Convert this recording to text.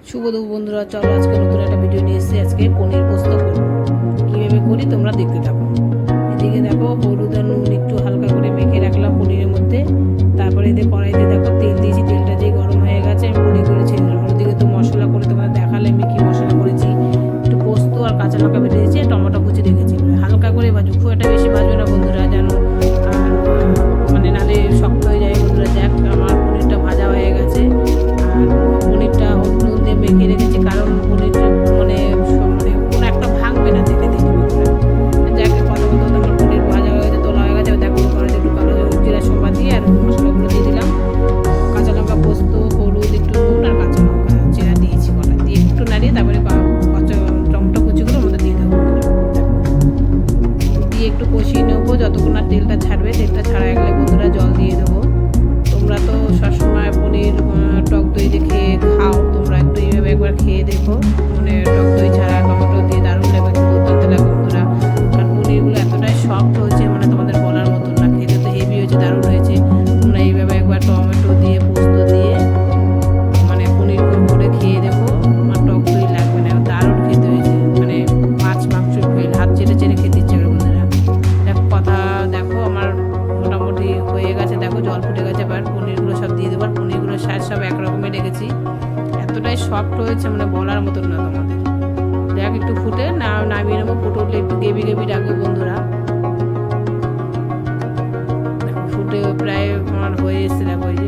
শুভ দুপুর বন্ধুরা, চলো আজকে নতুন একটা ভিডিও নিয়ে এসেছি। আজকে পনির পোস্ত করবো, কীভাবে করি তোমরা দেখতে থাকো। এদিকে দেখো হলুদ আর নুন একটু হালকা করে মেখে রাখলাম পনিরের মধ্যে। তারপরে এদের কড়াইতে দেখো তেল দিয়েছি, তেলটা যেই গরম হয়ে গেছে আমি পনিরগুলো ছেড়ে দিলাম। ওদিকে তো মশলা করে তোমাদের দেখালে আমি কী মশলা করেছি। একটু পোস্ত আর কাঁচা লঙ্কা বেটে দিয়েছি, টমেটো কুচি রেখেছি। হালকা করে ভাজো, খুব একটা বেশি ভাজবে না বন্ধুরা, যেন আর মানে নালে শক্ত হয়ে যায় বন্ধুরা। দেখ আমার পনিরটা ভাজা হয়ে গেছে, আর পনিরটা হলুদ নুন দিয়ে মেখে রেখেছি, কারণ পনিরটা মানে কোনো একটা ভাঙবে না তেলে দিয়ে বন্ধুরা। যাক কথা বলতে বলতে আমার পনির ভাজা হয়ে গেছে, তোলা হয়ে গেছে। দেখো কড়াইতে একটু কালো জিরা সোমবার দিয়ে আর মশলাগুলো দিয়ে দিলাম। কাঁচা লঙ্কা, পোস্ত, হলুদ, একটু নুন আর কাঁচা লঙ্কা চেরা দিয়েছি কড়া দিয়ে, একটু নাড়িয়ে তারপরে টমেটো কুচিগুলো মধ্যে দিয়ে দেবো দিয়ে একটু কষিয়ে নেবো যতক্ষণ না তেলটা ছাড়বে। তেলটা ছাড়া গেলে বন্ধুরা জল দিয়ে দেবো। তোমরা তো সবসময় পনির টক দই দিয়ে খেয়ে খাও, তোমরা একটু এইভাবে একবার খেয়ে দেখো। মানে টক দই ছাড়া টমেটো দিয়ে দারুণ লাগবে, দুর্দান্ত লাগে বন্ধুরা। কারণ পনিরগুলো এতটাই সফট হয়েছে, মানে তোমাদের বলার মতন না। খেতে তো হেভি হয়েছে, দারুণ হয়েছে। তোমরা এইভাবে একবার টমেটো দিয়ে পোস্ত দিয়ে মানে পনির করে খেয়ে দেখো, আর টক দই লাগবে না, দারুণ খেতে হয়েছে। মানে মাছ মাংস খেয়ে হাত চেটে চেটে খেতে ইচ্ছে করে বন্ধুরা। দেখো কথা দেখো আমার মোটামুটি হয়ে গেছে, দেখো জল ফুটে গেছে। এবার পনিরগুলো সব দিয়ে দেবো, আর পনিরগুলোর সাইজ সব একরকমই রেখেছি। এতটাই সফট হয়েছে মানে বলার মতন না তোমাদের। দেখ একটু ফুটে নামিয়ে নেবো, ফুটে উঠলে একটু গেবি গেবি রাখবো বন্ধুরা। দেখো ফুটে প্রায় আমার হয়ে এসছে, দেখো এই যে